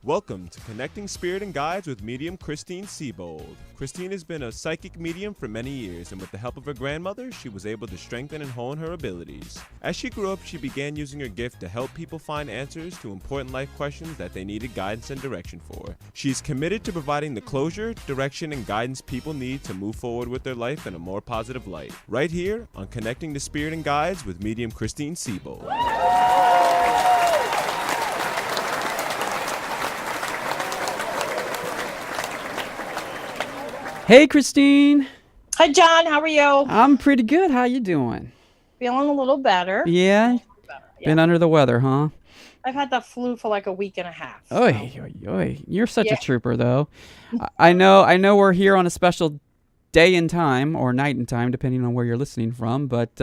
Welcome to Connecting Spirit and Guides with medium Christine Siebold. Christine has been a psychic medium for many years, and with the help of her grandmother, she was able to strengthen and hone her abilities. As she grew up, she began using her gift to help people find answers to important life questions that they needed guidance and direction for. She's committed to providing the closure, direction, and guidance people need to move forward with their life in a more positive light. Right here on Connecting to Spirit and Guides with medium Christine Siebold. Hey, Christine. Hi, John. How are you? I'm pretty good. How you doing? Feeling a little better. Yeah? Been under the weather, huh? I've had the flu for like a week and a half. So. Oy. You're such a trooper, though. I know we're here on a special day and time, or night and time, depending on where you're listening from, but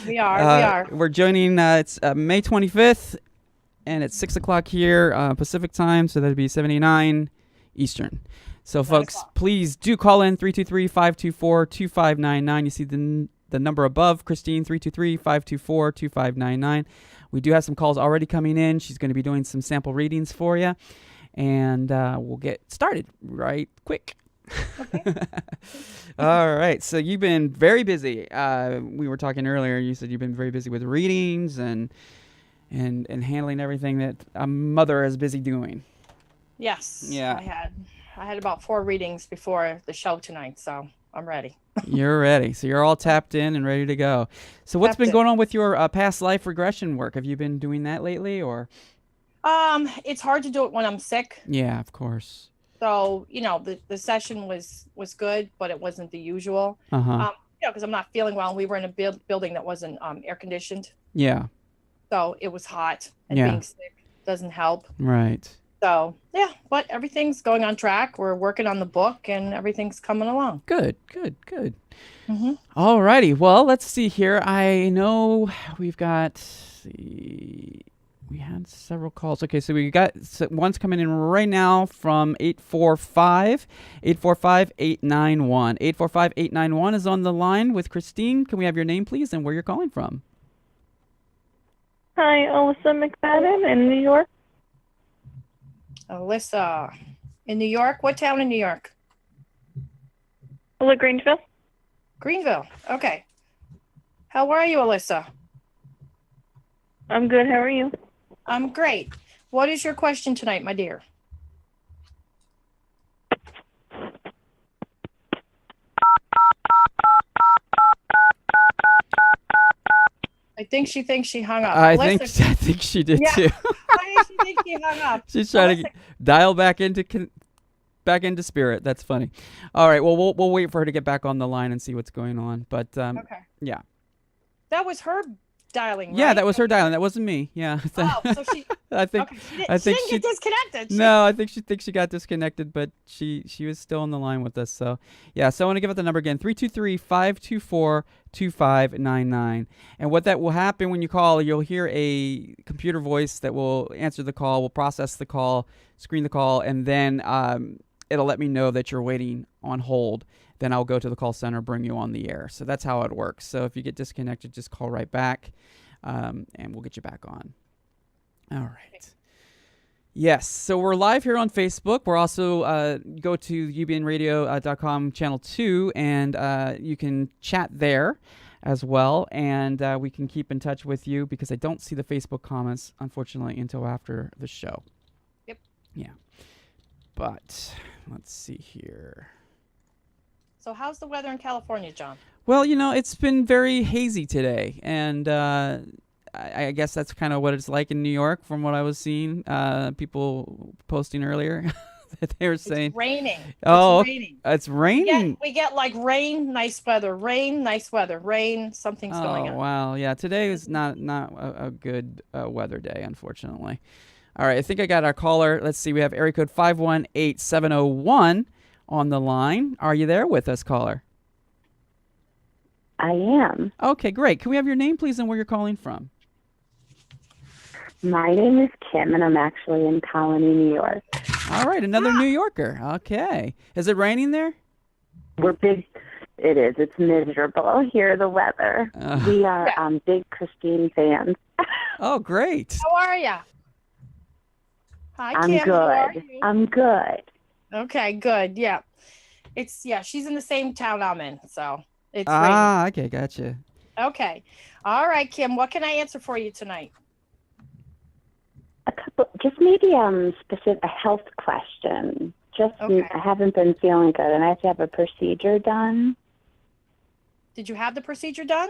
we are. We're joining, it's May 25th, and it's 6 o'clock here, Pacific time, so that'd be 79 Eastern. So, folks, please do call in 323-524-2599. You see the number above, Christine, 323-524-2599. We do have some calls already coming in. She's going to be doing some sample readings for you, and we'll get started right quick. Okay. All right. So you've been very busy. We were talking earlier. You said you've been very busy with readings and handling everything that a mother is busy doing. Yes. Yeah. I had about 4 readings before the show tonight, so I'm ready. You're ready. So you're all tapped in and ready to go. So what's been going on with your past life regression work? Have you been doing that lately, or? It's hard to do it when I'm sick. Yeah, of course. So, the session was good, but it wasn't the usual. Uh-huh. Because I'm not feeling well. We were in a building that wasn't air conditioned. Yeah. So it was hot, and being sick doesn't help. Right. So, but everything's going on track. We're working on the book, and everything's coming along. Good. Mm-hmm. All righty. Well, let's see here. I know we've got, we had several calls. Okay, so we got one's coming in right now from 845-891. 845-891 is on the line with Christine. Can we have your name, please, and where you're calling from? Hi, Alyssa McFadden in New York. Alyssa, in New York? What town in New York? Greenville. Greenville. Okay. How are you, Alyssa? I'm good. How are you? I'm great. What is your question tonight, my dear? I think she thinks she hung up. I think she did too. I think she hung up. She's trying to dial back into spirit. That's funny. All right. Well, we'll wait for her to get back on the line and see what's going on. But okay. Yeah. That was her dialing, right? Yeah, that was her dialing. That wasn't me. Yeah. Oh, so she. I think. Okay. She didn't get disconnected. No, I think she got disconnected, but she was still on the line with us. So yeah. So I want to give out the number again: 323-524-2599. And what that will happen when you call, you'll hear a computer voice that will answer the call, will process the call, screen the call, and then it'll let me know that you're waiting on hold. Then I'll go to the call center, bring you on the air. So that's how it works. So if you get disconnected, just call right back, and we'll get you back on. All right. Yes. So we're live here on Facebook. We're also go to ubnradio.com channel 2, and you can chat there as well. And we can keep in touch with you because I don't see the Facebook comments, unfortunately, until after the show. Yep. Yeah. But let's see here. So how's the weather in California, John? Well, it's been very hazy today, and I guess that's kind of what it's like in New York from what I was seeing. People posting earlier that they were saying it's raining. It's raining. We get like rain, nice weather, rain, something's going on. Oh, wow. Yeah, today is not a good weather day, unfortunately. All right, I think I got our caller. Let's see. We have area code 518701 on the line. Are you there with us, caller? I am. Okay, great. Can we have your name, please, and where you're calling from? My name is Kim, and I'm actually in Colony, New York. All right, another New Yorker. Okay. Is it raining there? We're big. It is. It's miserable here, the weather. We are big Christine fans. Oh, great. How are you? Hi, I'm Kim. How are good. you? I'm good. Okay, good. Yeah. She's in the same town I'm in, so it's raining. Ah, okay, gotcha. Okay. All right, Kim, what can I answer for you tonight? A couple, just maybe specific a health question. Okay. I haven't been feeling good, and I have to have a procedure done. Did you have the procedure done?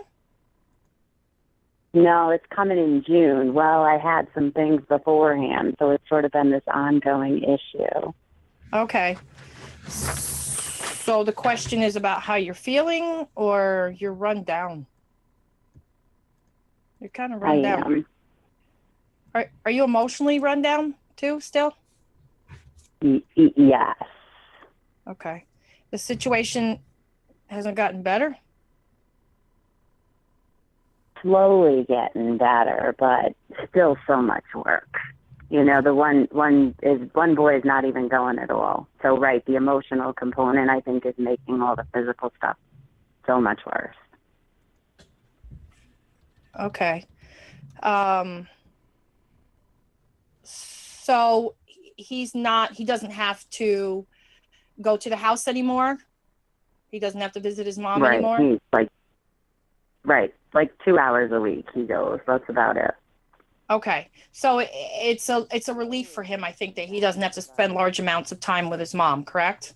No, it's coming in June. Well, I had some things beforehand, so it's sort of been this ongoing issue. Okay. So the question is about how you're feeling or you're run down? You're kind of run I down. am. Are you emotionally run down too still? Yes. Okay. The situation hasn't gotten better? Slowly getting better, but still so much work. You know, the one boy is not even going at all. So right, the emotional component I think is making all the physical stuff so much worse. Okay. So he doesn't have to go to the house anymore? He doesn't have to visit his mom Right. anymore? He's like 2 hours a week he goes. That's about it. Okay. So it's a relief for him, I think, that he doesn't have to spend large amounts of time with his mom, correct?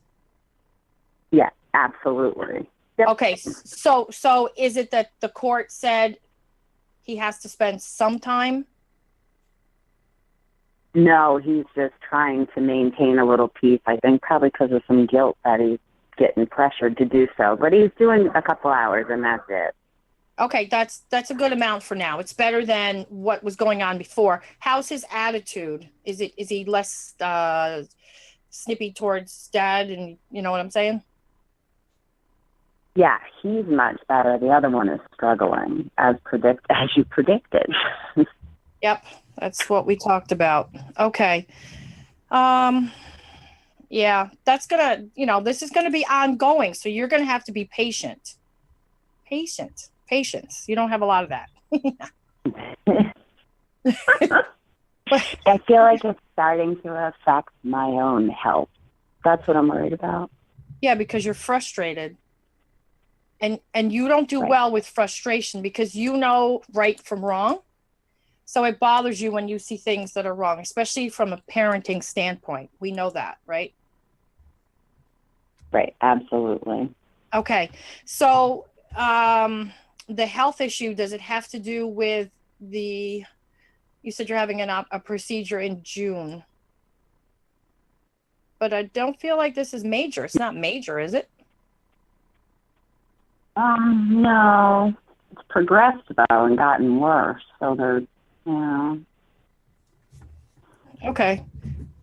Yeah, absolutely. Yep. Okay. So is it that the court said he has to spend some time? No, he's just trying to maintain a little peace, I think, probably because of some guilt that he's getting pressured to do so. But he's doing a couple hours, and that's it. Okay, that's a good amount for now. It's better than what was going on before. How's his attitude? Is he less snippy towards dad, and you know what I'm saying? Yeah, he's much better. The other one is struggling, as you predicted. Yep, that's what we talked about. Okay. Yeah, that's gonna, this is gonna be ongoing, so you're gonna have to be patient. Patience. You don't have a lot of that. I feel like it's starting to affect my own health. That's what I'm worried about. Yeah, because you're frustrated. And you don't do Right. well with frustration because you know right from wrong. So it bothers you when you see things that are wrong, especially from a parenting standpoint. We know that, right? Right, absolutely. Okay. So the health issue, does it have to do with you said you're having a procedure in June, but I don't feel like this is major. It's not major, is it? No. It's progressed, though, and gotten worse. So there's, Okay.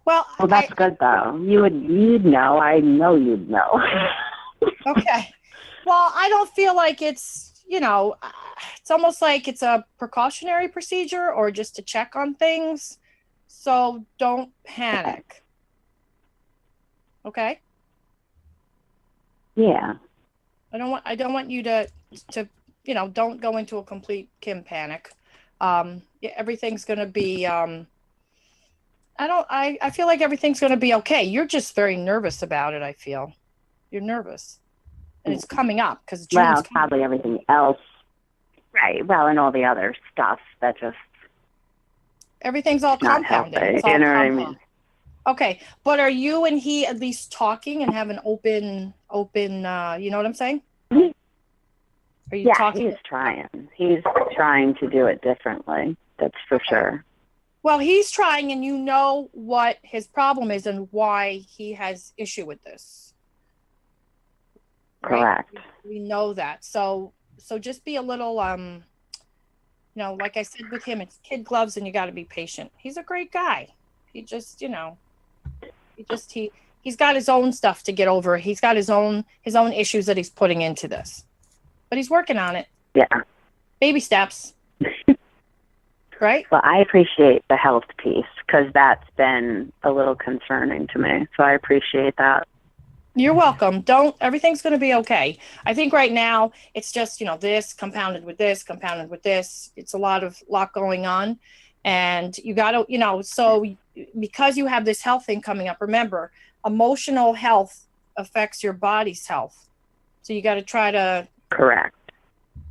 Well, that's good, though. You'd know. I know you'd know. Okay. Well, I don't feel like it's almost like it's a precautionary procedure or just to check on things. So don't panic. Okay? Yeah. I don't want you to don't go into a complete Kim panic. Everything's going to be I feel like everything's going to be okay. You're just very nervous about it, I feel. You're nervous. And it's coming up because June's probably everything else. Right. Well, and all the other stuff that just everything's all not compounded. healthy. It's all You know compounded. what I mean? Okay, but are you and he at least talking and have an open you know what I'm saying? Are you talking? He's trying. He's trying to do it differently. That's for sure. Well, he's trying, and you know what his problem is and why he has issue with this. Right? Correct. We know that. So just be a little like I said with him, it's kid gloves and you got to be patient. He's a great guy. He just, he's got his own stuff to get over. He's got his own issues that he's putting into this. But he's working on it. Yeah. Baby steps. Right? Well, I appreciate the health piece because that's been a little concerning to me. So I appreciate that. You're welcome. Everything's going to be okay. I think right now it's just, this compounded with this, compounded with this. It's a lot going on. And you got to, so because you have this health thing coming up, remember, emotional health affects your body's health. So you got to try to, Correct.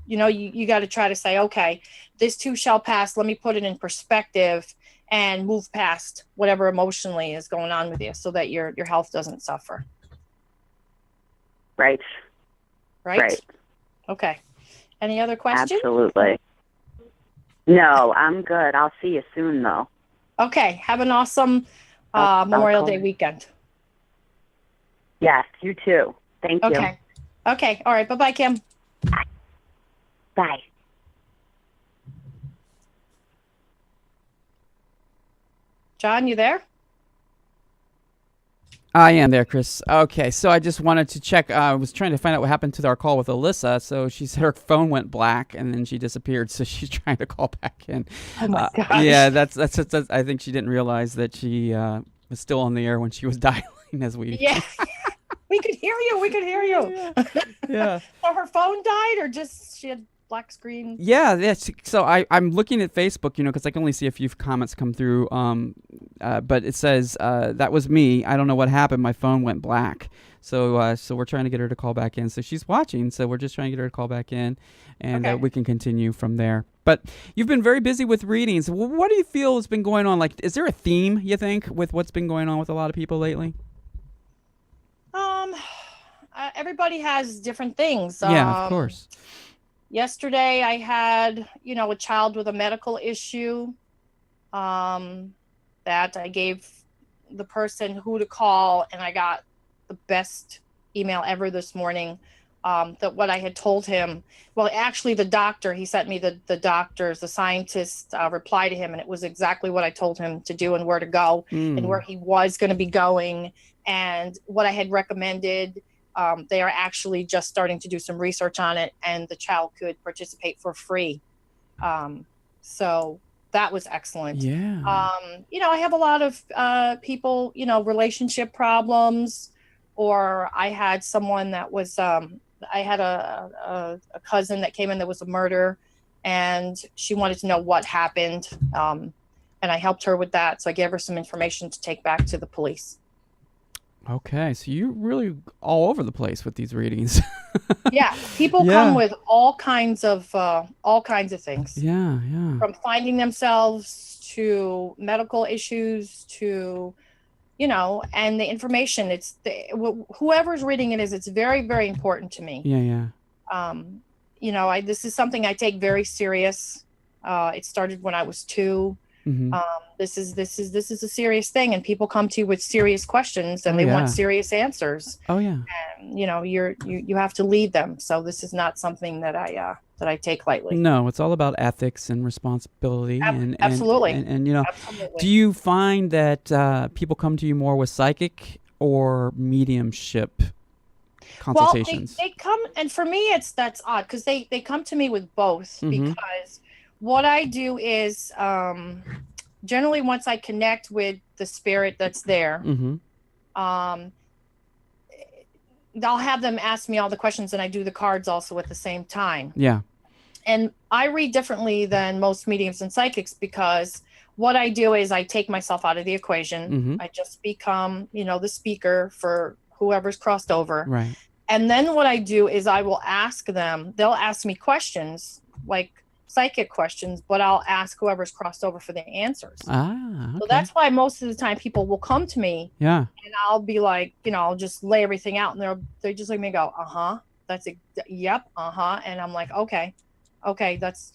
you got to try to say, okay, this too shall pass. Let me put it in perspective and move past whatever emotionally is going on with you so that your health doesn't suffer. Right. Right? Okay. Any other questions? Absolutely. No, I'm good. I'll see you soon, though. Okay. Have an awesome I'll Memorial call Day you. weekend. Yes, you too. Thank you. Okay. Okay. All right. Bye-bye, Kim. Bye. John, you there? I am there, Chris. Okay, so I just wanted to check. I was trying to find out what happened to our call with Alyssa. So she said her phone went black and then she disappeared. So she's trying to call back in. Oh my gosh. Yeah, that's. I think she didn't realize that she was still on the air when she was dialing as we. Yeah. We could hear you. We could hear you. Yeah. So her phone died or just she had black screen? Yeah, yes. So I'm looking at Facebook, because I can only see a few comments come through. But it says that was me. I don't know what happened. My phone went black. So we're trying to get her to call back in. So she's watching. So we're just trying to get her to call back in, and Okay. we can continue from there. But you've been very busy with readings. What do you feel has been going on? Like, is there a theme you think with what's been going on with a lot of people lately? Everybody has different things. Yeah, of course. Yesterday I had, a child with a medical issue that I gave the person who to call, and I got the best email ever this morning. That what I had told him, well, actually the doctor, he sent me the doctors, the scientists reply to him, and it was exactly what I told him to do and where to go and where he was going to be going and what I had recommended. They are actually just starting to do some research on it, and the child could participate for free. So that was excellent. Yeah. I have a lot of people, relationship problems, or I had someone that was, I had a cousin that came in that was a murder, and she wanted to know what happened. And I helped her with that. So I gave her some information to take back to the police. Okay, so you're really all over the place with these readings. Yeah, people come with all kinds of things. Yeah, yeah. From finding themselves to medical issues to, and the information. It's whoever's reading it it's very, very important to me. Yeah, yeah. This is something I take very serious. It started when I was 2. Mm-hmm. This is a serious thing, and people come to you with serious questions, and they want serious answers. Oh yeah. And you have to lead them. So this is not something that I take lightly. No, it's all about ethics and responsibility. Absolutely. And Absolutely. do you find that people come to you more with psychic or mediumship consultations? Well, they come, and for me, that's odd because they come to me with both Mm-hmm. because what I do is generally once I connect with the spirit that's there, Mm-hmm. I'll have them ask me all the questions, and I do the cards also at the same time. Yeah. And I read differently than most mediums and psychics because what I do is I take myself out of the equation. Mm-hmm. I just become, the speaker for whoever's crossed over. Right. And then what I do is I will ask them, they'll ask me questions like psychic questions, but I'll ask whoever's crossed over for the answers. Ah, okay. So that's why most of the time people will come to me Yeah. and I'll be like, I'll just lay everything out, and they just let me go, uh-huh, that's it. Yep. Uh-huh. And I'm like, okay, that's,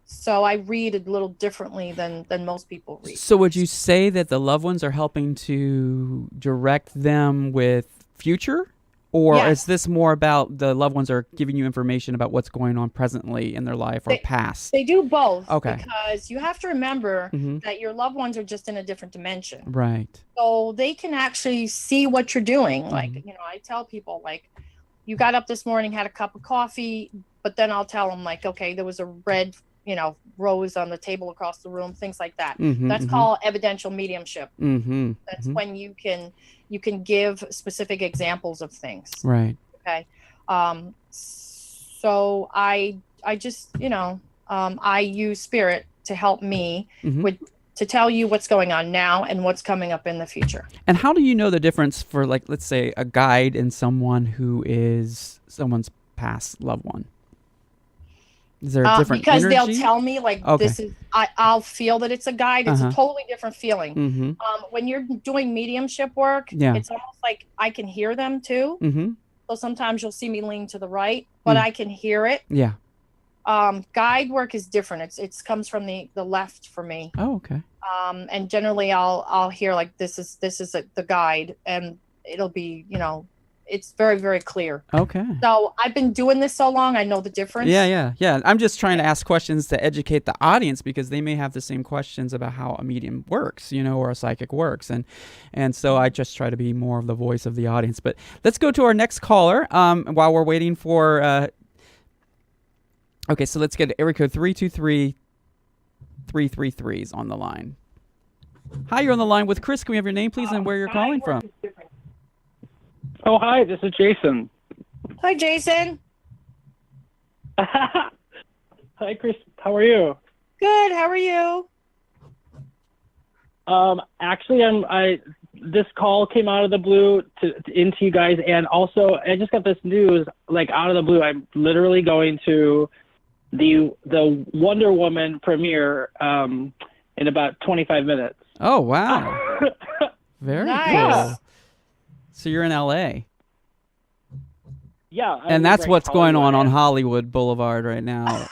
so I read a little differently than most people read. So would you say that the loved ones are helping to direct them with future? Or Yes. is this more about the loved ones are giving you information about what's going on presently in their life or past? They do both. Okay. Because you have to remember Mm-hmm. that your loved ones are just in a different dimension. Right. So they can actually see what you're doing. Like, I tell people, like, you got up this morning, had a cup of coffee, but then I'll tell them, like, okay, there was a red, rose on the table across the room, things like that. Mm-hmm, That's called evidential mediumship. Mm-hmm. That's when you can give specific examples of things. Right. Okay. So I just, I use spirit to help me Mm-hmm. with to tell you what's going on now and what's coming up in the future. And how do you know the difference for, like, let's say, a guide and someone who is someone's past loved one? Is there a different because energy? they'll tell me, like, Okay. this is, I'll feel that it's a guide. It's Uh-huh. a totally different feeling. Mm-hmm. When you're doing mediumship work, Yeah. it's almost like I can hear them too. Mm-hmm. So sometimes you'll see me lean to the right, but I can hear it. Yeah. Guide work is different. It's comes from the left for me. Oh, okay. And generally I'll hear, like, this is the guide, and it'll be, it's very, very clear. Okay. So I've been doing this so long, I know the difference. Yeah. I'm just trying to ask questions to educate the audience, because they may have the same questions about how a medium works, or a psychic works. And so I just try to be more of the voice of the audience. But let's go to our next caller while we're waiting for... Okay, so let's get area code 323-333 is on the line. Hi, you're on the line with Chris. Can we have your name, please, and where you're calling from? Oh, hi, this is Jason. Hi, Jason. Hi, Chris. How are you? Good. How are you? Actually, this call came out of the blue into you guys, and also I just got this news, like, out of the blue. I'm literally going to the Wonder Woman premiere in about 25 minutes. Oh, wow. Very Nice. cool. So you're in LA. Yeah. And that's what's going on Hollywood Boulevard right now.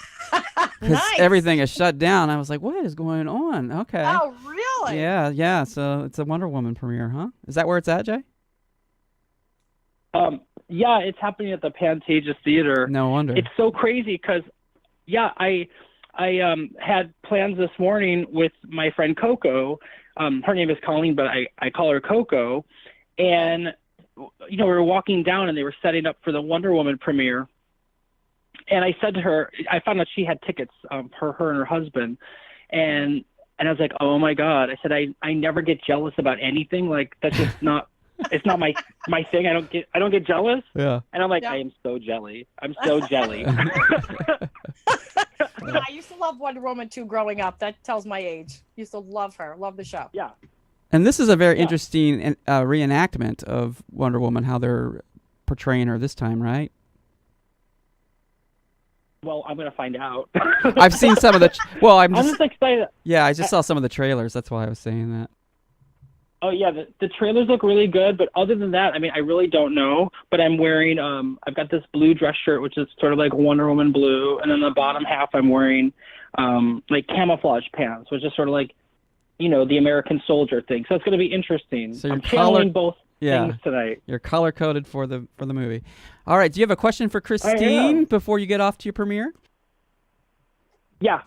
Because Nice. everything is shut down. I was like, what is going on? Okay. Oh, really? Yeah. So it's a Wonder Woman premiere, huh? Is that where it's at, Jay? Yeah, it's happening at the Pantages Theater. No wonder. It's so crazy because, yeah, I had plans this morning with my friend Coco. Her name is Colleen, but I call her Coco. And, we were walking down and they were setting up for the Wonder Woman premiere. And I said to her, I found out she had tickets, her and her husband. And I was like, oh my God. I said, I never get jealous about anything. Like, that's just not, it's not my thing. I don't get jealous. Yeah. And I'm like, Yeah. I am so jelly. I'm so jelly. Yeah, I used to love Wonder Woman 2 growing up. That tells my age. Used to love her. Love the show. Yeah. And this is a very interesting reenactment of Wonder Woman, how they're portraying her this time, right? Well, I'm going to find out. I've seen some of the... I'm just excited. Yeah, I just saw some of the trailers. That's why I was saying that. Oh, yeah, the trailers look really good, but other than that, I mean, I really don't know, but I'm wearing, I've got this blue dress shirt, which is sort of like Wonder Woman blue, and then the bottom half I'm wearing, like camouflage pants, which is sort of like, the American soldier thing. So it's going to be interesting. So you're I'm channeling both things tonight. You're color-coded for the movie. All right, do you have a question for Christine before you get off to your premiere? Yeah.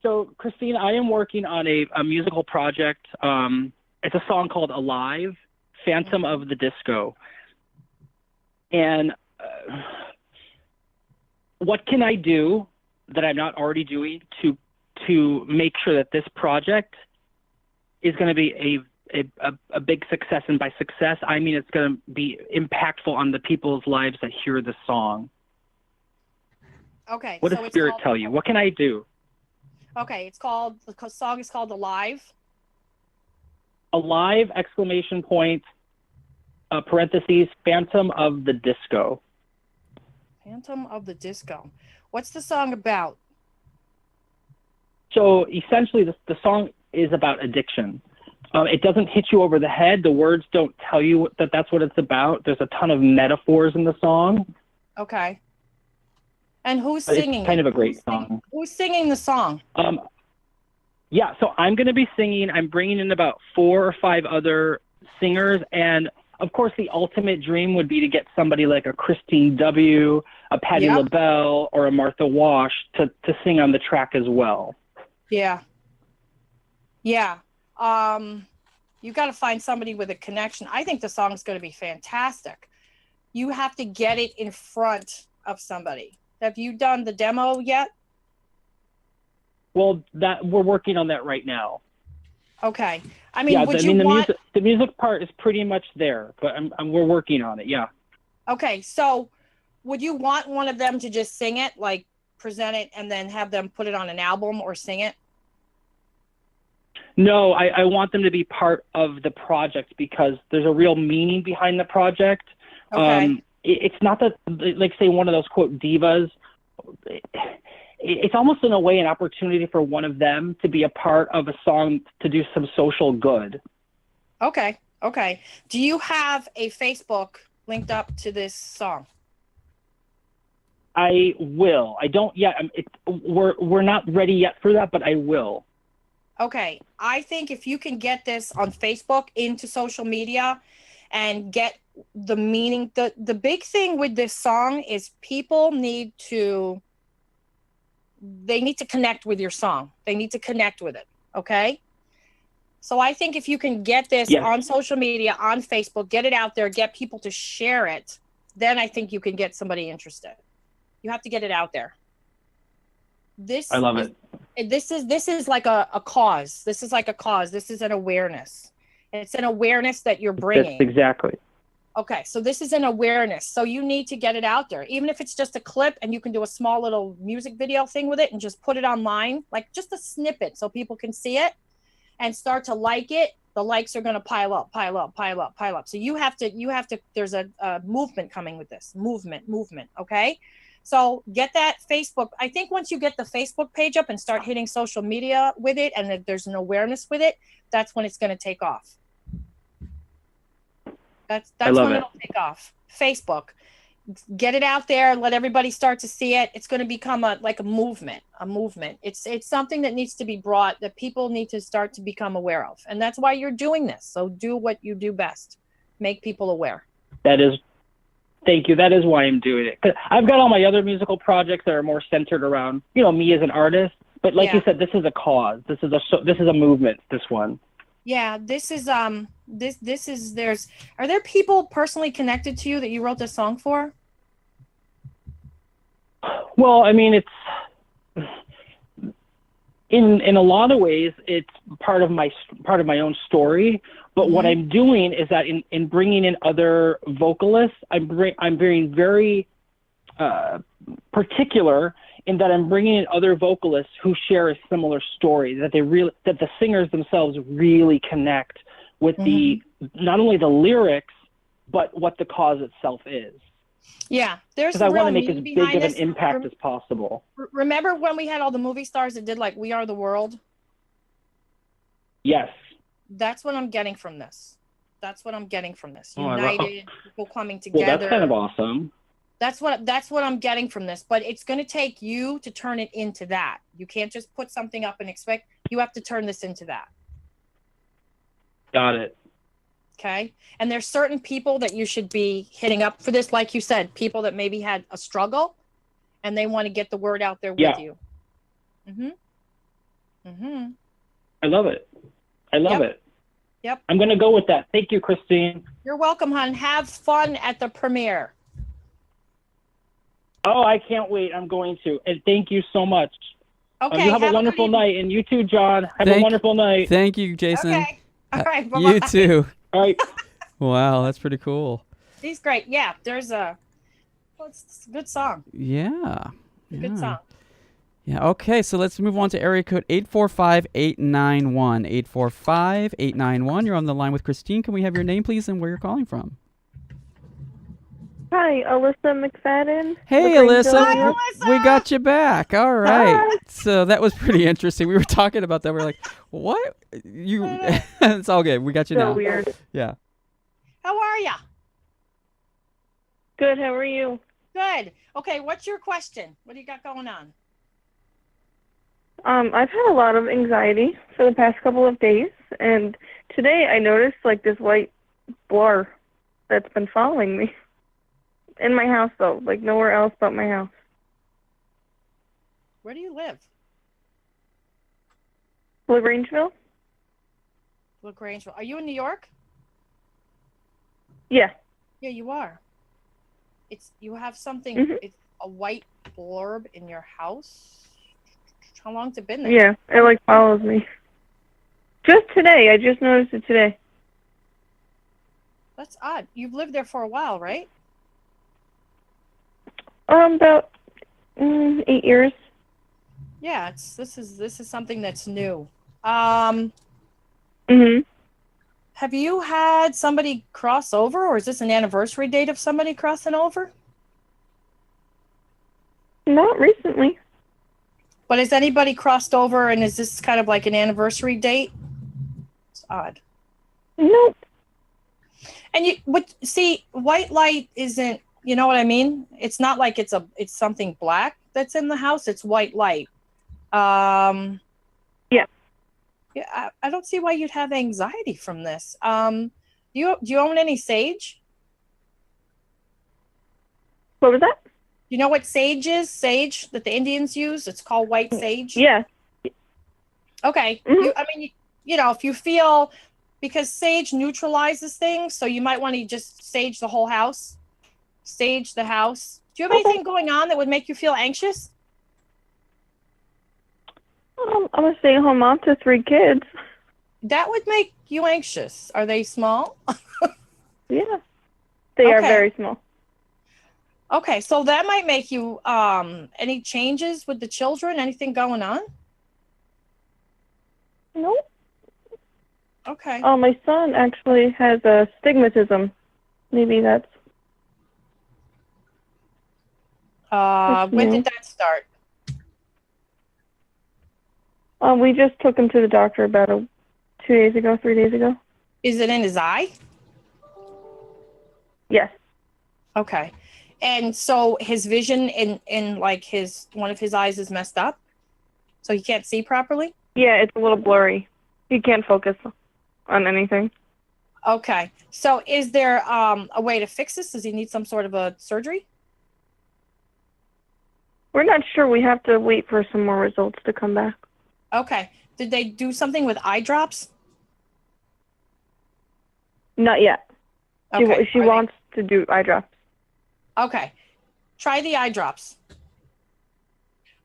So, Christine, I am working on a musical project. It's a song called Alive, Phantom of the Disco. And what can I do that I'm not already doing to make sure that this project is going to be a big success? And by success, I mean it's going to be impactful on the people's lives that hear the song. Okay. What so does it's Spirit called- tell you? What can I do? Okay, the song is called Alive. Alive, exclamation point, parentheses, Phantom of the Disco. Phantom of the Disco. What's the song about? So essentially, the song is about addiction. It doesn't hit you over the head. The words don't tell you that that's what it's about. There's a ton of metaphors in the song. Okay. And who's But singing? it's kind it? of a great Who's song. Who's singing the song? Yeah, so I'm going to be singing. I'm bringing in about 4 or 5 other singers. And, of course, the ultimate dream would be to get somebody like a Christine W., a Patti LaBelle, or a Martha Wash to sing on the track as well. Yeah. Yeah. You got to find somebody with a connection. I think the song's going to be fantastic. You have to get it in front of somebody. Have you done the demo yet? Well, that we're working on that right now. Okay. I mean, the music part is pretty much there, but we're working on it. Yeah. Okay. So would you want one of them to just sing it, like present it, and then have them put it on an album or sing it? No, I want them to be part of the project because there's a real meaning behind the project. Okay. It's not that, like, say, one of those, quote, divas. It's almost, in a way, an opportunity for one of them to be a part of a song to do some social good. Okay. Okay. Do you have a Facebook linked up to this song? I will. I don't yet. We're not ready yet for that, but I will. Okay. I think if you can get this on Facebook into social media and get the meaning, the big thing with this song is people need to connect with your song. They need to connect with it. Okay. So I think if you can get this on social media, on Facebook, get it out there, get people to share it, then I think you can get somebody interested. You have to get it out there. I love it. This is like a cause. This is like a cause. This is an awareness. It's an awareness that you're bringing. That's exactly. Okay, so this is an awareness. So you need to get it out there, even if it's just a clip, and you can do a small little music video thing with it and just put it online, like just a snippet so people can see it and start to like it. The likes are going to pile up. So you have to, there's a movement coming with this. Movement, okay? So get that Facebook. I think once you get the Facebook page up and start hitting social media with it, and there's an awareness with it, that's when it's going to take off. That's when it'll take off. Facebook. Get it out there. Let everybody start to see it. It's going to become a movement. It's something that needs to be brought, that people need to start to become aware of. And that's why you're doing this. So do what you do best. Make people aware. Thank you. That is why I'm doing it. 'Cause I've got all my other musical projects that are more centered around, me as an artist. But like you said, this is a cause. This is a movement. This one. Yeah. This is are there people personally connected to you that you wrote this song for? Well, I mean, it's in a lot of ways, it's part of my own story. But what I'm doing is that in bringing in other vocalists, I'm being very particular in that I'm bringing in other vocalists who share a similar story, that the singers themselves really connect with the not only the lyrics but what the cause itself is. Yeah, there's because I want to make as big of an impact as possible. Remember when we had all the movie stars that did like "We Are the World"? Yes. That's what I'm getting from this. United, people coming Well, together. that's kind of awesome. That's what I'm getting from this. But it's going to take you to turn it into that. You can't just put something up and expect. You have to turn this into that. Got it. Okay. And there's certain people that you should be hitting up for this. Like you said, people that maybe had a struggle and they want to get the word out there with you. I love it. I love it. Yep. I'm going to go with that. Thank you, Christine. You're welcome, hon. Have fun at the premiere. Oh, I can't wait. I'm going to. And thank you so much. Okay. You have a wonderful night. And you too, John. Have a wonderful night. Thank you, Jason. Okay. All right. Bye-bye. You too. All right. Wow, that's pretty cool. He's great. Yeah. It's a good song. Yeah. Good song. Yeah, okay, so let's move on to area code 845-891. 845-891. You're on the line with Christine. Can we have your name, please, and where you're calling from? Hi, Alyssa McFadden. Hey, Alyssa. Hi, Alyssa. We got you back. All right. Hi. So that was pretty interesting. We were talking about that. We were like, what? It's all good. We got you now. So weird. Yeah. How are ya? Good. How are you? Good. Okay, what's your question? What do you got going on? I've had a lot of anxiety for the past couple of days, and today I noticed like this white blur that's been following me. In my house, though, like nowhere else but my house. Where do you live? LaGrangeville. LaGrangeville. Are you in New York? Yeah. Yeah, you are. You have something. It's a white blurb in your house. How long's it been there? Yeah, it like follows me. Just today. I just noticed it today. That's odd. You've lived there for a while, right? About 8 years. Yeah, this is something that's new. Mhm. Have you had somebody cross over, or is this an anniversary date of somebody crossing over? Not recently. But has anybody crossed over, and is this kind of like an anniversary date? It's odd. Nope. And see, white light isn't, you know what I mean? It's not like it's something black that's in the house. It's white light. Yeah. Yeah, I don't see why you'd have anxiety from this. Do you own any sage? What was that? You know what sage is? Sage that the Indians use? It's called white sage. Yeah. Okay. Mhm. If you feel, because sage neutralizes things, so you might want to just sage the whole house. Sage the house. Do you have anything going on that would make you feel anxious? I'm a stay-at-home mom to 3 kids. That would make you anxious. Are they small? Yeah. They are Okay. very small. Okay, so that might make you any changes with the children? Anything going on? Nope. Okay. My son actually has astigmatism. Maybe that's... When new. did that start? We just took him to the doctor about 3 days ago. Is it in his eye? Yes. Okay. And so his vision in like one of his eyes is messed up? So he can't see properly? Yeah, it's a little blurry. He can't focus on anything. Okay. So is there a way to fix this? Does he need some sort of a surgery? We're not sure. We have to wait for some more results to come back. Okay. Did they do something with eye drops? Not yet. Okay. She wants to do eye drops. Okay. Try the eye drops.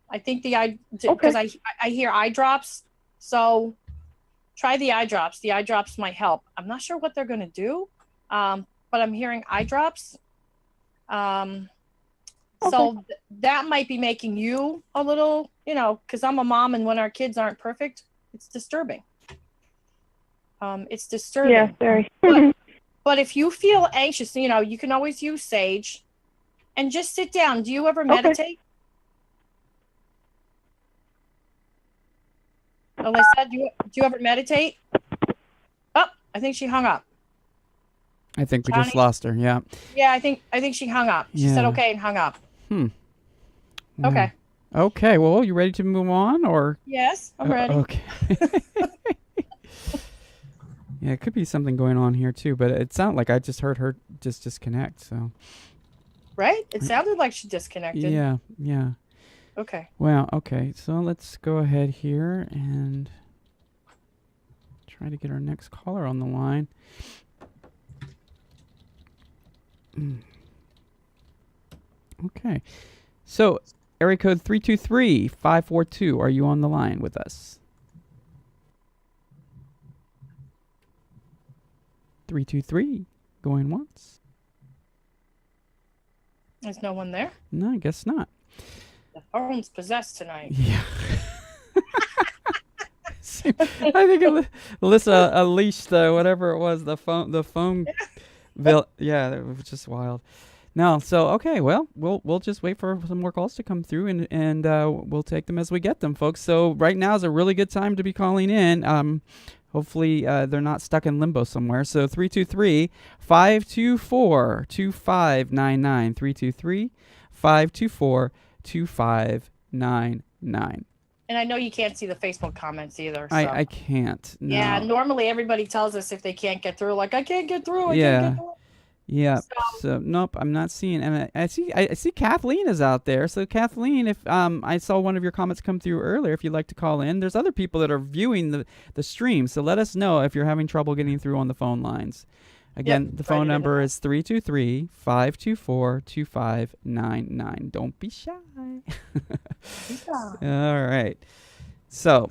I think because I hear eye drops. So try the eye drops. The eye drops might help. I'm not sure what they're going to do, but I'm hearing eye drops. So that might be making you a little, because I'm a mom, and when our kids aren't perfect, it's disturbing. It's disturbing. Yeah, very. But if you feel anxious, you can always use sage and just sit down. Do you ever meditate? Alyssa, do you ever meditate? Oh, I think she hung up. I think we Johnny? just lost her. Yeah. Yeah, I think she hung up. She said okay and hung up. Okay. Okay. Well, you ready to move on, or? Yes, I'm ready. Okay. Yeah, it could be something going on here too, but it sounded like I just heard her just disconnect. So. Right? It sounded like she disconnected. Yeah. Yeah. Okay. Well, okay. So let's go ahead here and try to get our next caller on the line. Okay. So, area code 323-542. Are you on the line with us? 323. Going once. There's no one there. No, I guess not. The phone's possessed tonight. Yeah. I think Alyssa unleashed whatever it was, the phone bill. Yeah, it was just wild. No, so okay, well, we'll just wait for some more calls to come through, and we'll take them as we get them, folks. So right now is a really good time to be calling in. Hopefully they're not stuck in limbo somewhere. So 323-524-2599. 323-524-2599. And I know you can't see the Facebook comments either. So. I can't. No. Yeah, normally everybody tells us if they can't get through, like, I can't get through. I can't get through. Yeah. So nope, I'm not seeing. And I see Kathleen is out there. So Kathleen, if I saw one of your comments come through earlier, if you'd like to call in, there's other people that are viewing the stream. So let us know if you're having trouble getting through on the phone lines. Again, the phone number is 323-524-2599. Don't be shy. All right. So,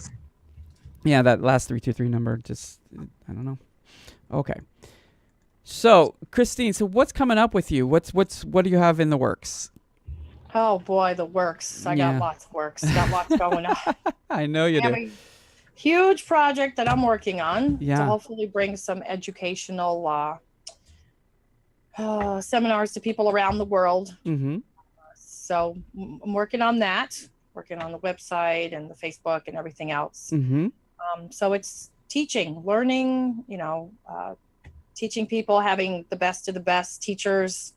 yeah, that last 323 number, just, I don't know. Okay. So, Christine, so what's coming up with you? What do you have in the works? Oh boy, the works. I got lots of works. Got lots going on. I know you do. huge project that I'm working on Yeah. to hopefully bring some educational seminars to people around the world. Mm-hmm. So I'm working on that, working on the website and the Facebook and everything else. Mm-hmm. So it's teaching, learning, teaching people, having the best of the best teachers.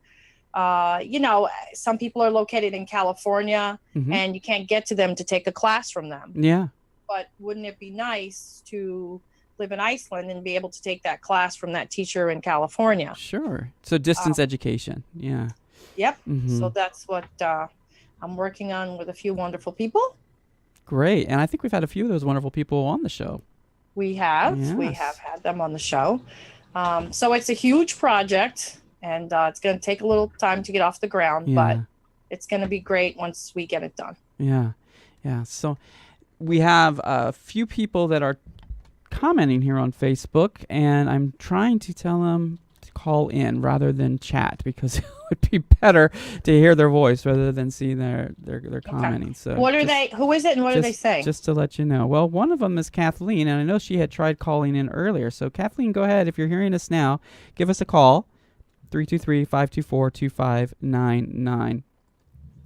Some people are located in California Mm-hmm. and you can't get to them to take a class from them. Yeah. But wouldn't it be nice to live in Iceland and be able to take that class from that teacher in California? Sure. So distance education. Yeah. Yep. Mm-hmm. So that's what I'm working on with a few wonderful people. Great. And I think we've had a few of those wonderful people on the show. We have Yes. had them on the show. So it's a huge project, and it's going to take a little time to get off the ground, Yeah. but it's going to be great once we get it done. Yeah. Yeah. So we have a few people that are commenting here on Facebook, and I'm trying to tell them to call in rather than chat, because it would be better to hear their voice rather than see their commenting. So What are just- they? Who is it, and what are they just- saying? Just to let you know. Well, one of them is Kathleen, and I know she had tried calling in earlier. So Kathleen, go ahead. If you're hearing us now, give us a call, 323-524-2599.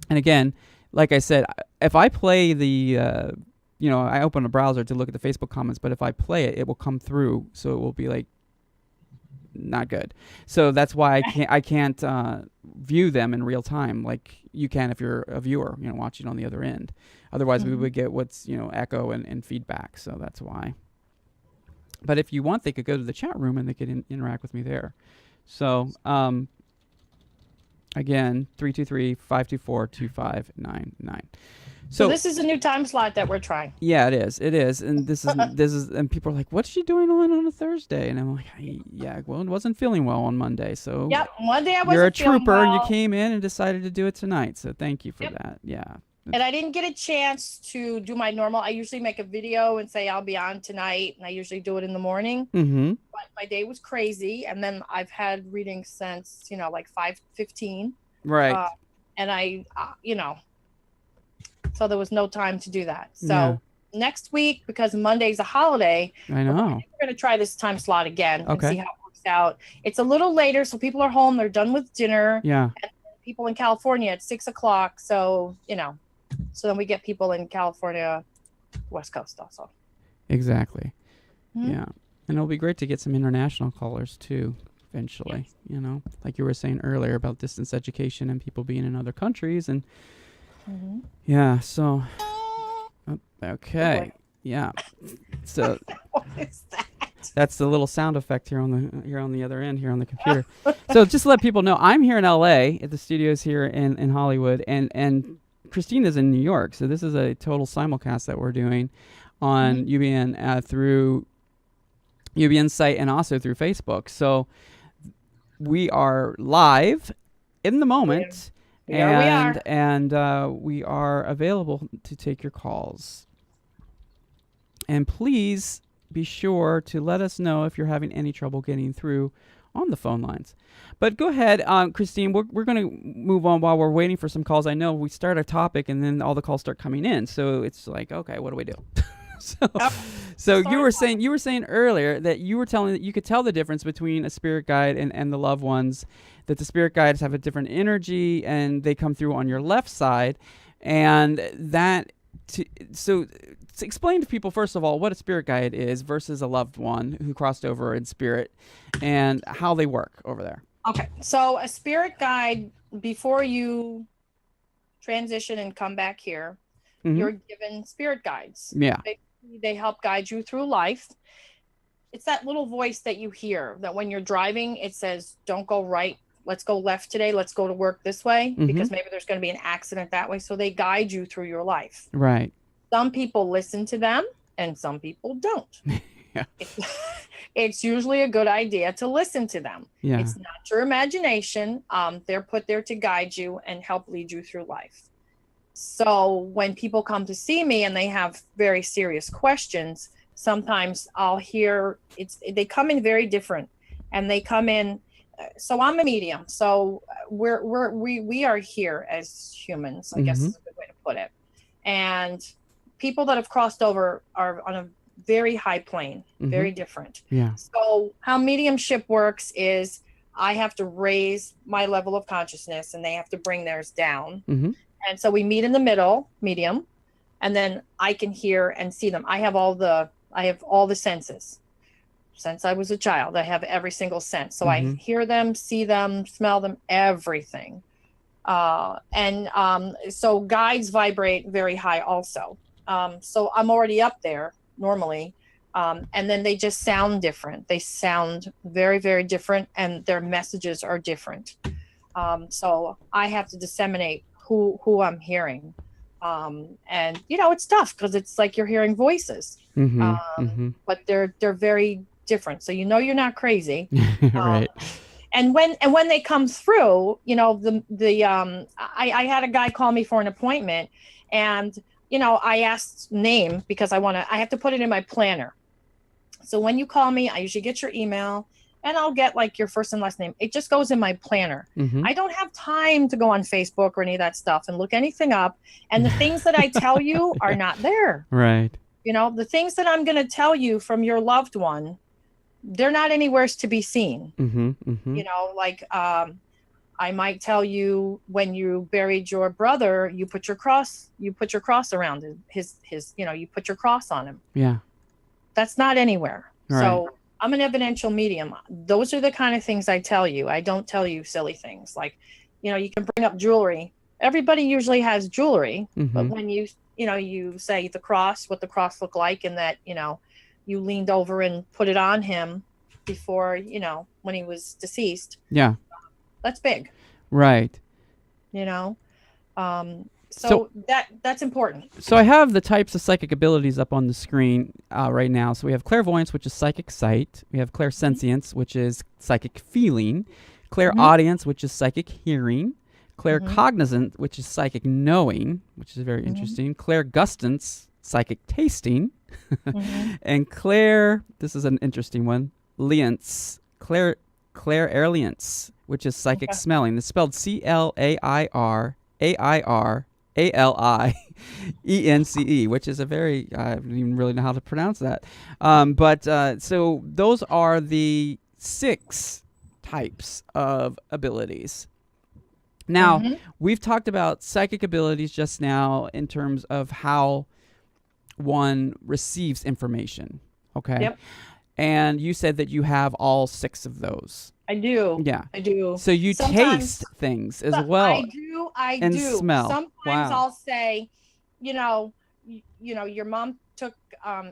And again, like I said, if I play the, I open a browser to look at the Facebook comments, but if I play it, it will come through. So it will be like not good. So that's why I can't view them in real time like you can if you're a viewer, watching on the other end. Otherwise, we would get what's, echo and feedback. So that's why. But if you want, they could go to the chat room and they could interact with me there. So, again, 323-524-2599. So this is a new time slot that we're trying. Yeah, it is. It is. And this is, and people are like, what's she doing on a Thursday? And I'm like, yeah, well, it wasn't feeling well on Monday. So Yep. One day I wasn't you're a feeling trooper and you well, came in and decided to do it tonight. So thank you for that. Yeah. and I didn't get a chance to do my normal. I usually make a video and say I'll be on tonight, and I usually do it in the morning. Mm-hmm. But my day was crazy, and then I've had readings since like 5:15. Right. And I, so there was no time to do that. So next week, because Monday's a holiday, I know. we're going to try this time slot again and Okay. see how it works out. It's a little later, so people are home. They're done with dinner. Yeah. And people in California at 6:00. So, so then we get people in California, West Coast also. Exactly. Mhm. Yeah. And it'll be great to get some international callers too, eventually. Like you were saying earlier about distance education and people being in other countries. And yeah, so, okay. Yeah. So What is that? that's the little sound effect here on the other end here on the computer. So just to let people know, I'm here in LA at the studios here in Hollywood, and Christina's in New York. So this is a total simulcast that we're doing on UBN through UBN site and also through Facebook. So we are live in the moment, Here we are. and we are available to take your calls. And please be sure to let us know if you're having any trouble getting through on the phone lines. But go ahead, Christine, we're going to move on while we're waiting for some calls. I know we start a topic and then all the calls start coming in. So it's like, okay, what do we do? So you were saying earlier that you were telling that you could tell the difference between a spirit guide and the loved ones, that the spirit guides have a different energy and they come through on your left side. And that, so explain to people, first of all, what a spirit guide is versus a loved one who crossed over in spirit and how they work over there. Okay. So a spirit guide, before you transition and come back here, you're given spirit guides. Yeah. They help guide you through life. It's that little voice that you hear that when you're driving, it says, don't go right. Let's go left today. Let's go to work this way because maybe there's going to be an accident that way. So they guide you through your life. Right. Some people listen to them and some people don't. Yeah. It's usually a good idea to listen to them. Yeah. It's not your imagination. They're put there to guide you and help lead you through life. So when people come to see me and they have very serious questions, sometimes I'll hear they come in very different, and they come in. So I'm a medium. So we are here as humans, I guess is a good way to put it. And people that have crossed over are on a very high plane, very different. Yeah. So how mediumship works is I have to raise my level of consciousness and they have to bring theirs down. And so we meet in the middle, medium, and then I can hear and see them. I have all the senses. Since I was a child, I have every single sense. So I hear them, see them, smell them, everything. So guides vibrate very high also. So I'm already up there normally. And then they just sound different. They sound very, very different, and their messages are different. So I have to disseminate who I'm hearing. And it's tough because it's like you're hearing voices, but they're very different. So you're not crazy. Right. And when they come through, I had a guy call me for an appointment, and I asked name because I have to put it in my planner. So when you call me, I usually get your email and I'll get like your first and last name. It just goes in my planner. I don't have time to go on Facebook or any of that stuff and look anything up. And the things that I tell you are not there. Right. The things that I'm going to tell you from your loved one, they're not anywhere to be seen. I might tell you when you buried your brother, you put your cross around his you put your cross on him. Yeah. That's not anywhere. Right. So I'm an evidential medium. Those are the kind of things I tell you. I don't tell you silly things like, you can bring up jewelry. Everybody usually has jewelry, but when you say the cross, what the cross looked like, and that, you leaned over and put it on him before, when he was deceased. Yeah. That's big. Right. So that's important. So I have the types of psychic abilities up on the screen right now. So we have clairvoyance, which is psychic sight. We have clairsentience, which is psychic feeling. Clairaudience, which is psychic hearing. Claircognizant, which is psychic knowing, which is very interesting. Clairgustance, psychic tasting. And this is an interesting one, lience, clairalience, which is psychic smelling. It's spelled CLAIRAIRALIENCE, which is a very, I don't even really know how to pronounce that. So those are the 6 types of abilities. Now, we've talked about psychic abilities just now in terms of how one receives information. Okay. Yep. And you said that you have all 6 of those. I do. Yeah. I do. So you taste things as well. I do. And smell. Sometimes I'll say, your mom took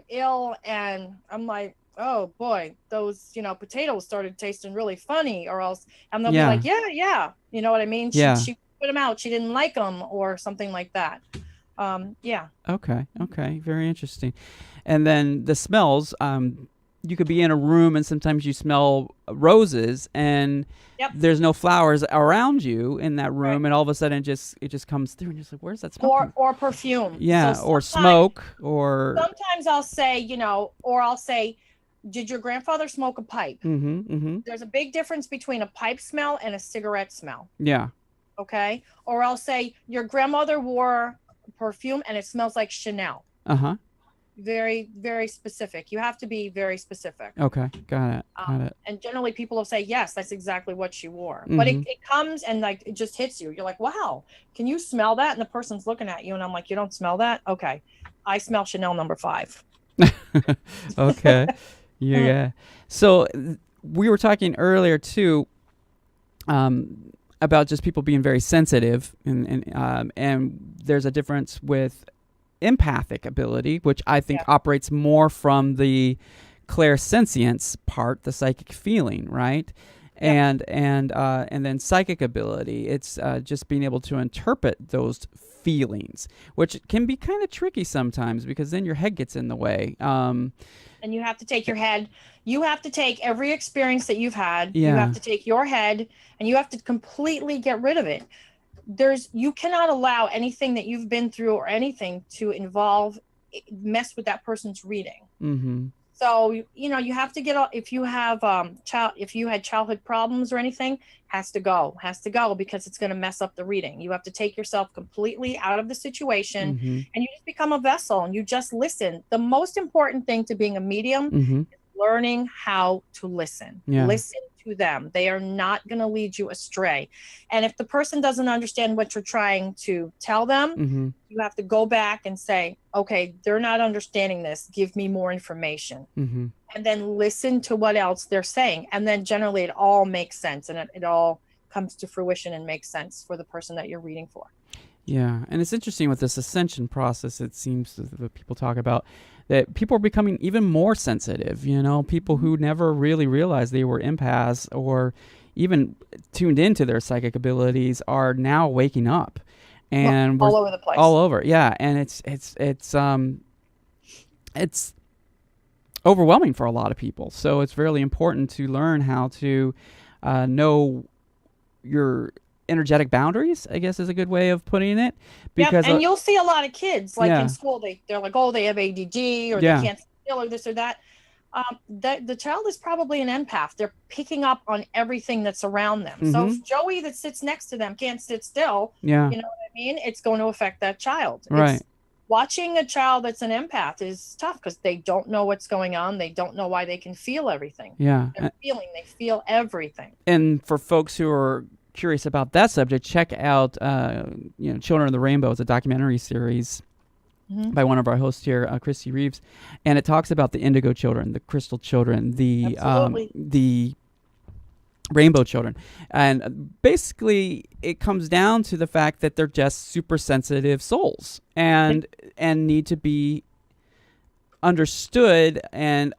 ill, and I'm like, oh boy, those, potatoes started tasting really funny, or else, and they'll be like, yeah. You know what I mean? She put them out. She didn't like them, or something like that. Yeah. Okay. Very interesting. And then the smells, you could be in a room and sometimes you smell roses and there's no flowers around you in that room, and all of a sudden it just comes through and you're just like, where's that smell? Or perfume. Yeah, so or smoke, or sometimes I'll say, or I'll say, did your grandfather smoke a pipe? There's a big difference between a pipe smell and a cigarette smell. Yeah. Okay. Or I'll say your grandmother wore perfume and it smells like Chanel. Very, very specific. You have to be very specific. Okay, got it. And generally people will say, yes, that's exactly what she wore. But it comes and like it just hits you. You're like, wow, can you smell that? And the person's looking at you and I'm like, you don't smell that? Okay. I smell Chanel number 5. Okay. Yeah. So we were talking earlier too about just people being very sensitive, and there's a difference with empathic ability, which I think operates more from the clairsentience part, the psychic feeling, right? And then psychic ability, it's just being able to interpret those feelings, which can be kind of tricky sometimes because then your head gets in the way. And you have to take your head. You have to take every experience that you've had. You have to take your head and you have to completely get rid of it. You cannot allow anything that you've been through or anything to mess with that person's reading. So you have to get if you have if you had childhood problems or anything, has to go because it's going to mess up the reading. You have to take yourself completely out of the situation, Mm-hmm. and you just become a vessel and you just listen. The most important thing to being a medium Mm-hmm. is learning how to listen. Yeah. Listen to them. They are not going to lead you astray. And if the person doesn't understand what you're trying to tell them, Mm-hmm. you have to go back and say, okay, they're not understanding this. Give me more information. Mm-hmm. And then listen to what else they're saying. And then generally it all makes sense, and it all comes to fruition and makes sense for the person that you're reading for. Yeah, and it's interesting with this ascension process, it seems that people talk about that people are becoming even more sensitive, people who never really realized they were empaths or even tuned into their psychic abilities are now waking up. And all over the place. All over, yeah. And it's overwhelming for a lot of people. So it's really important to learn how to know your energetic boundaries, I guess is a good way of putting it. Because and you'll see a lot of kids like in school, they're like, oh, they have ADD or they can't still or this or that. The child is probably an empath. They're picking up on everything that's around them. Mm-hmm. So if Joey that sits next to them can't sit still, you know what I mean? It's going to affect that child. Right. Watching a child that's an empath is tough because they don't know what's going on. They don't know why they can feel everything. Yeah. They feel everything. And for folks who are curious about that subject, check out Children of the Rainbow. It's a documentary series by one of our hosts here, Christy Reeves, and it talks about the indigo children, the crystal children, the rainbow children. And basically it comes down to the fact that they're just super sensitive souls and need to be understood and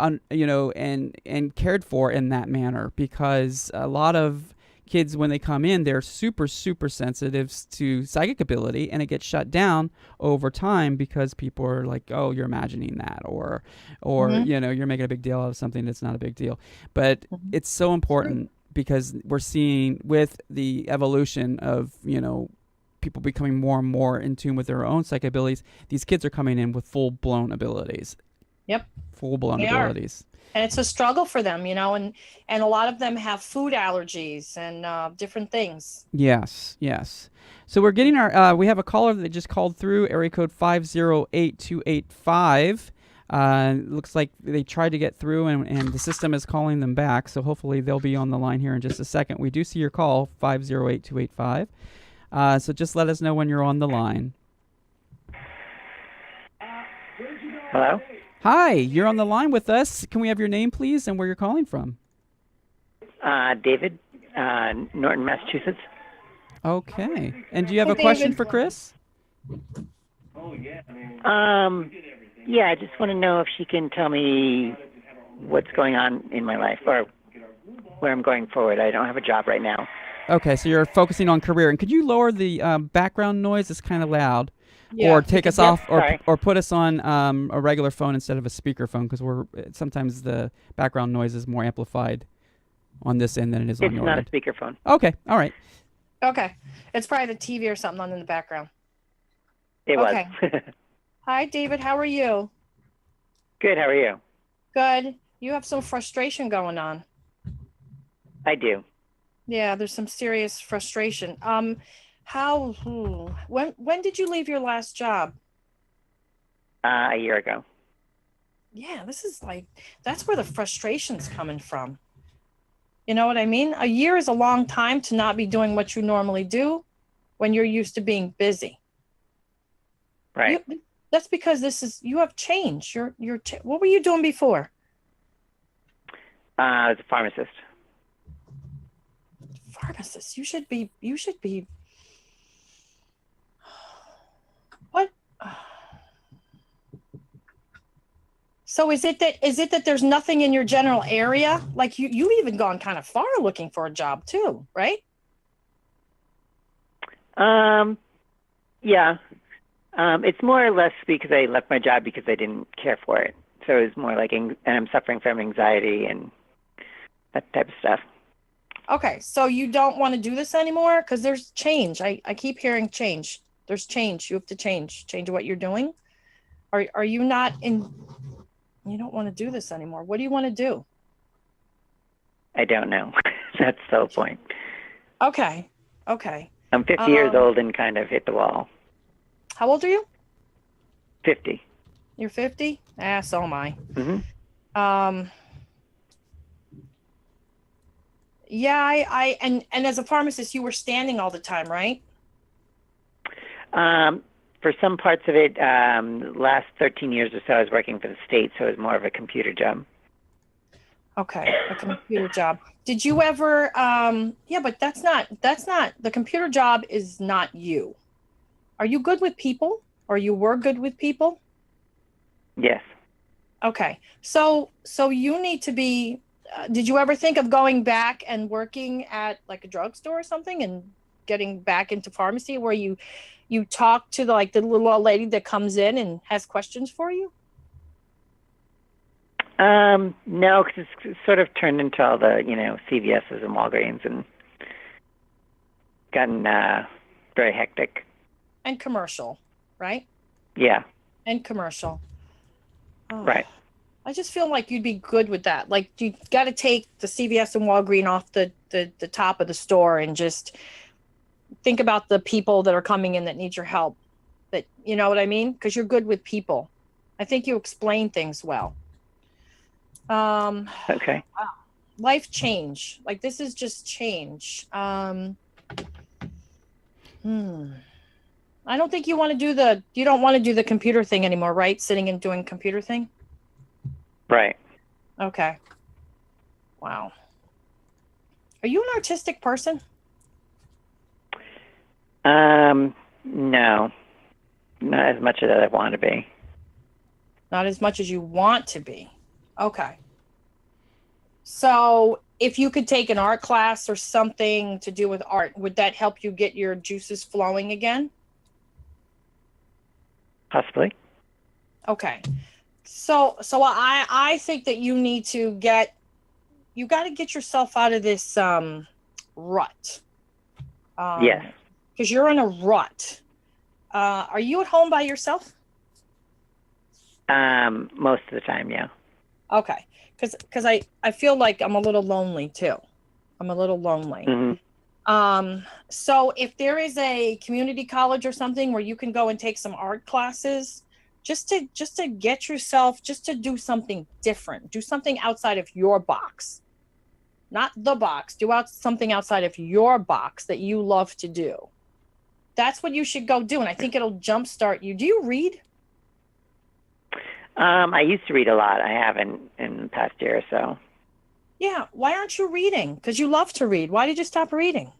cared for in that manner, because a lot of kids, when they come in, they're super, super sensitive to psychic ability, and it gets shut down over time because people are like, oh, you're imagining that, or you're making a big deal out of something that's not a big deal. But it's so important because we're seeing with the evolution of, people becoming more and more in tune with their own psychic abilities, these kids are coming in with full-blown abilities. Yep. Full-blown abilities. And it's a struggle for them, and a lot of them have food allergies and different things. Yes. So we're getting we have a caller that just called through, area code 508285. Looks like they tried to get through and the system is calling them back. So hopefully they'll be on the line here in just a second. We do see your call, 508285. So just let us know when you're on the line. Hello? Hi, you're on the line with us. Can we have your name, please, and where you're calling from? David, Norton, Massachusetts. Okay. And do you have a question for Chris? Yeah, I just want to know if she can tell me what's going on in my life or where I'm going forward. I don't have a job right now. Okay, so you're focusing on career. And could you lower the background noise? It's kind of loud. Yeah. Or take us off, sorry. or put us on a regular phone instead of a speakerphone, because sometimes the background noise is more amplified on this end than it is on your end. It's not a speakerphone. Okay, all right. Okay. It's probably the TV or something on in the background. It Okay. was. Hi, David. How are you? Good, how are you? Good. You have some frustration going on. I do. Yeah, there's some serious frustration. When did you leave your last job? A year ago. Yeah, that's where the frustration's coming from. You know what I mean? A year is a long time to not be doing what you normally do when you're used to being busy. Right. That's because you have changed. What were you doing before? I was a pharmacist. Pharmacist. You should be. What? So is it that there's nothing in your general area? Like you even gone kind of far looking for a job too, right? Yeah. It's more or less because I left my job because I didn't care for it. So it was more like, and I'm suffering from anxiety and that type of stuff. Okay, so you don't want to do this anymore? Because there's change. I keep hearing change. There's change. You have to change what you're doing. Are you not in? You don't want to do this anymore. What do you want to do? I don't know. That's the whole point. Okay. Okay. I'm 50 years old and kind of hit the wall. How old are you? 50. You're 50? So am I. Mm-hmm. Yeah, I and as a pharmacist, you were standing all the time, right? For some parts of it, last 13 years or so, I was working for the state, so it was more of a computer job. Okay, a computer job. Did you ever? Yeah, but that's not. The computer job is not you. Are you good with people? Or you were good with people? Yes. Okay, so you need to be. Did you ever think of going back and working at like a drugstore or something, and getting back into pharmacy where you talk to the little old lady that comes in and has questions for you? No, because it's sort of turned into all the, CVS's and Walgreens and gotten very hectic. And commercial, right? Yeah. And commercial. Oh, right. I just feel like you'd be good with that. Like, you got to take the CVS and Walgreens off the top of the store and just think about the people that are coming in that need your help. That, you know what I mean? Because you're good with people. I think you explain things well. Okay. Wow. Life change. Like, this is just change. I don't think you don't want to do the computer thing anymore, right? Sitting and doing computer thing? Right. Okay. Wow. Are you an artistic person? No. Not as much as I want to be. Not as much as you want to be. Okay. So if you could take an art class or something to do with art, would that help you get your juices flowing again? Possibly. Okay. So I think that you need to get yourself out of this rut. Yes. Because you're in a rut. Are you at home by yourself? Most of the time, yeah. Okay. Because I feel like I'm a little lonely too. I'm a little lonely. Mm-hmm. So if there is a community college or something where you can go and take some art classes, just to get yourself, just to do something different, do something outside of your box, not the box, something outside of your box that you love to do. That's what you should go do. And I think it'll jumpstart you. Do you read? I used to read a lot. I haven't in the past year or so. Yeah. Why aren't you reading? Because you love to read. Why did you stop reading?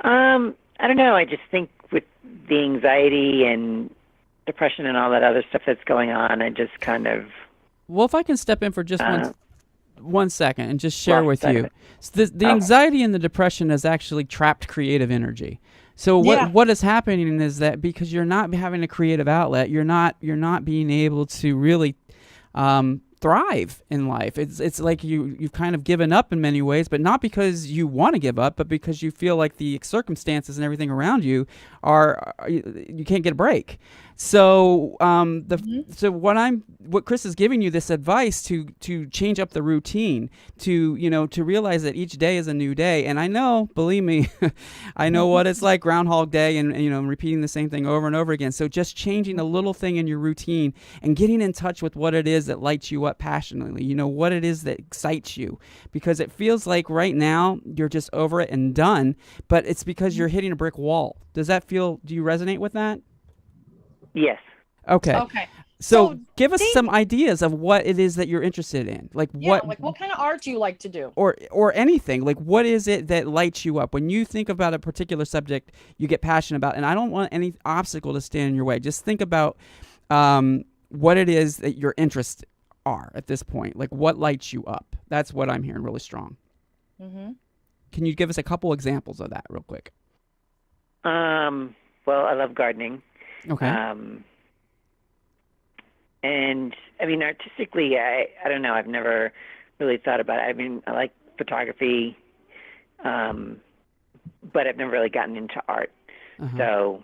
I don't know. I just think with the anxiety and depression and all that other stuff that's going on, I just kind of... Well, if I can step in for just one second and just share with you. So the anxiety and the depression has actually trapped creative energy. So what is happening is that because you're not having a creative outlet, you're not being able to really thrive in life. It's like you've kind of given up in many ways, but not because you want to give up, but because you feel like the circumstances and everything around you you can't get a break. So so what Chris is giving you this advice to change up the routine, to realize that each day is a new day. And I know, believe me, I know what it's like, Groundhog Day, and repeating the same thing over and over again. So just changing a little thing in your routine and getting in touch with what it is that lights you up passionately, what it is that excites you, because it feels like right now you're just over it and done, but it's because you're hitting a brick wall. Do you resonate with that? Yes. Okay. Okay. So give us some ideas of what it is that you're interested in. Like what kind of art do you like to do? Or anything. Like, what is it that lights you up? When you think about a particular subject you get passionate about, and I don't want any obstacle to stand in your way. Just think about what it is that your interests are at this point. Like, what lights you up? That's what I'm hearing really strong. Mm-hmm. Can you give us a couple examples of that real quick? Well, I love gardening. Okay. And I mean, artistically, I don't know. I've never really thought about it. I mean, I like photography, but I've never really gotten into art. Uh-huh. So.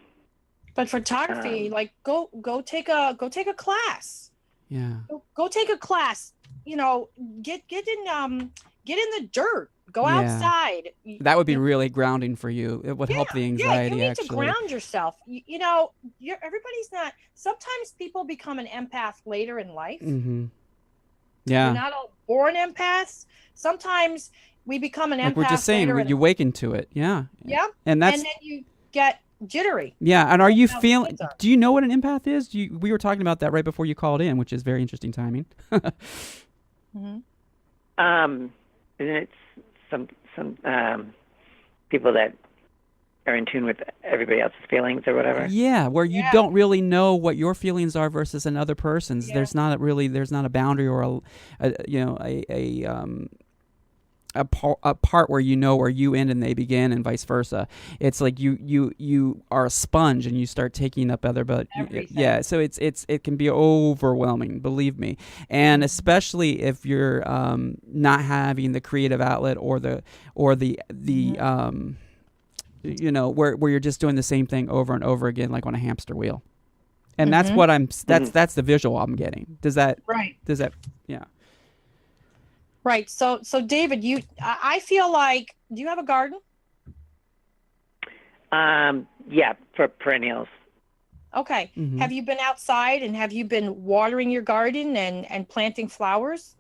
But photography, go take a class. Yeah. Go take a class. You know, get in the dirt. Go Yeah. outside. That would be really grounding for you. It would help the anxiety, you need actually. to ground yourself. You know, everybody's not. Sometimes people become an empath later in life. Mm-hmm. Yeah. We're not all born empaths. Sometimes we become an empath. Like we're just saying, you awaken to it. Yeah. Yeah. And then you get jittery. Yeah. And are you feeling? Do you know what an empath is? We were talking about that right before you called in, which is very interesting timing. Isn't it some people that are in tune with everybody else's feelings or whatever? Yeah, where you don't really know what your feelings are versus another person's. Yeah. There's not a boundary or a part where you know where you end and they begin, and vice versa. It's like you are a sponge and you start taking up everything. So it can be overwhelming, believe me, and especially if you're not having the creative outlet or the where you're just doing the same thing over and over again, like on a hamster wheel. And that's what that's the visual I'm getting. Does that yeah. Right. So David, I feel like, do you have a garden? Yeah, for perennials. Okay. Mm-hmm. Have you been outside and have you been watering your garden and planting flowers?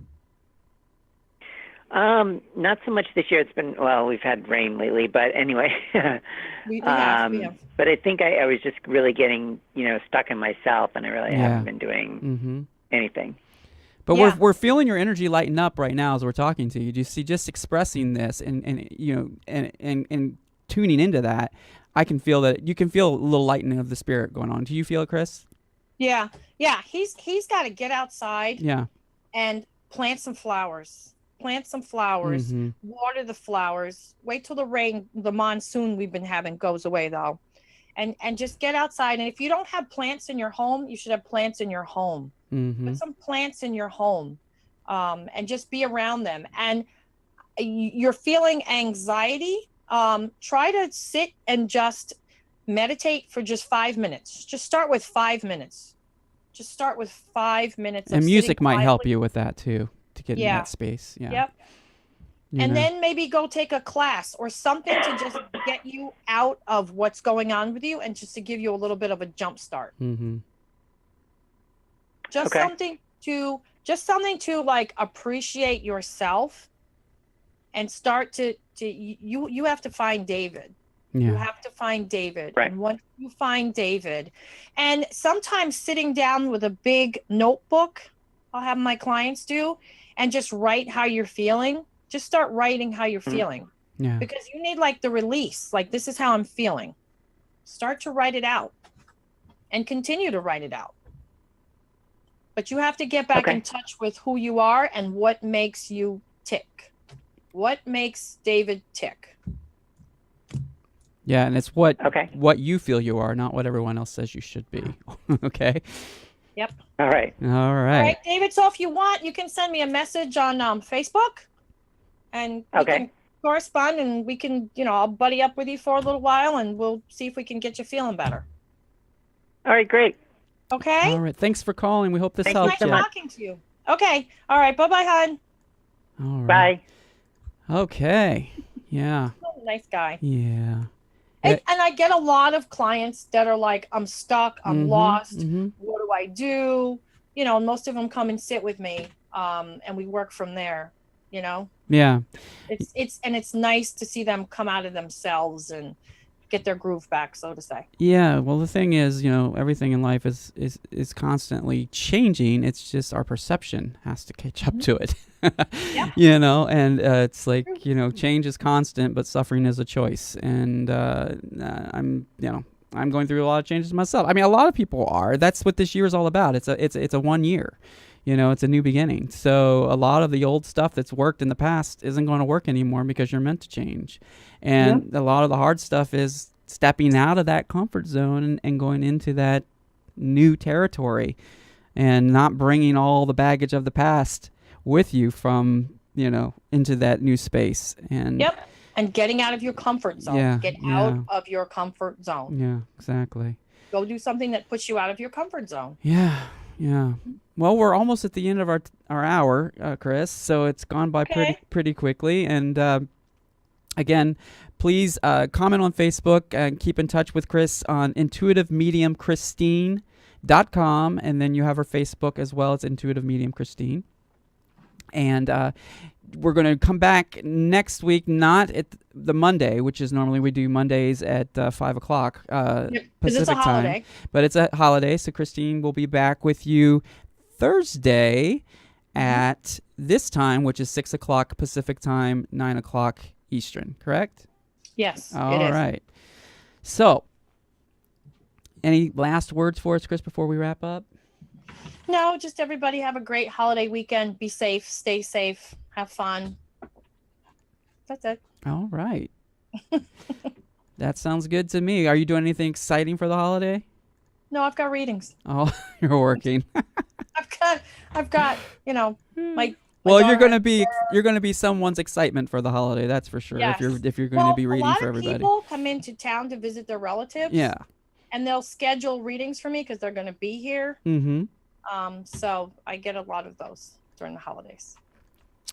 Not so much this year. It's been, we've had rain lately, but anyway. we have. But I think I was just really getting, stuck in myself, and I really haven't been doing anything. But we're feeling your energy lighten up right now as we're talking to you. Just expressing this and tuning into that. I can feel that you can feel a little lightening of the spirit going on. Do you feel it, Chris? Yeah. He's got to get outside. Yeah. And plant some flowers. Mm-hmm. Water the flowers. Wait till the monsoon we've been having goes away though, and just get outside. And if you don't have plants in your home, you should have plants in your home. Mm-hmm. Put some plants in your home, and just be around them. And you're feeling anxiety. Try to sit and just meditate for just 5 minutes. Just start with 5 minutes. And music might help you with that too, to get in that space. Yeah. Yep. And then maybe go take a class or something to just get you out of what's going on with you and just to give you a little bit of a jump start. Mm-hmm. Something to like appreciate yourself and start to you have to find David. Yeah. You have to find David. Right. And once you find David, and sometimes sitting down with a big notebook, I'll have my clients do, and just write how you're feeling. Just start writing how you're feeling. Yeah. Because you need like the release. Like, this is how I'm feeling. Start to write it out and continue to write it out. But you have to get back in touch with who you are and what makes you tick. What makes David tick? Yeah, and it's what you feel you are, not what everyone else says you should be. Okay? Yep. All right, David. So if you want, you can send me a message on Facebook, and we can correspond, and we can, I'll buddy up with you for a little while, and we'll see if we can get you feeling better. All right, great. Okay. All right. Thanks for calling. We hope this helps. Nice talking to you. Okay. All right. Bye-bye, hon. All right. Bye. Okay. Yeah. Nice guy. Yeah. And I get a lot of clients that are like, I'm stuck, I'm lost. Mm-hmm. What do I do? Most of them come and sit with me, and we work from there. Yeah. It's nice to see them come out of themselves and get their groove back, so to say. Yeah. Well, the thing is, everything in life is constantly changing. It's just our perception has to catch up to it. Yeah. And it's like, change is constant, but suffering is a choice. And I'm going through a lot of changes myself. I mean, a lot of people are. That's what this year is all about. It's a 1 year. It's a new beginning. So a lot of the old stuff that's worked in the past isn't going to work anymore because you're meant to change. And a lot of the hard stuff is stepping out of that comfort zone and going into that new territory and not bringing all the baggage of the past with you from, into that new space. And and getting out of your comfort zone. Get out of your comfort zone. Yeah, exactly. Go do something that puts you out of your comfort zone. Yeah. Yeah. Well, we're almost at the end of our hour, Chris. So it's gone by pretty quickly. And again, please comment on Facebook and keep in touch with Chris on intuitivemediumchristine.com. And then you have her Facebook as well. It's Intuitive Medium Christine. And we're going to come back next week, not at the Monday, which is normally we do Mondays at 5 o'clock Pacific time. But it's a holiday, so Christine will be back with you Thursday at this time, which is 6 o'clock Pacific time, 9 o'clock Eastern, correct? Yes, All right. So, any last words for us, Chris, before we wrap up? No, just everybody have a great holiday weekend. Be safe, stay safe, have fun. That's it. All right. That sounds good to me. Are you doing anything exciting for the holiday? No, I've got readings. Oh, you're working. I've got, my well, you're gonna be someone's excitement for the holiday. That's for sure. Yes. If you're going to be reading for everybody. A lot of people come into town to visit their relatives. Yeah. And they'll schedule readings for me because they're going to be here. Mm-hmm. So I get a lot of those during the holidays.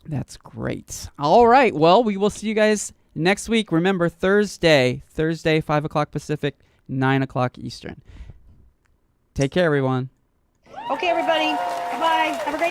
That's great. All right. Well, we will see you guys next week. Remember, Thursday, 5 o'clock Pacific, 9 o'clock Eastern. Take care, everyone. Okay, everybody. Bye-bye. Have a great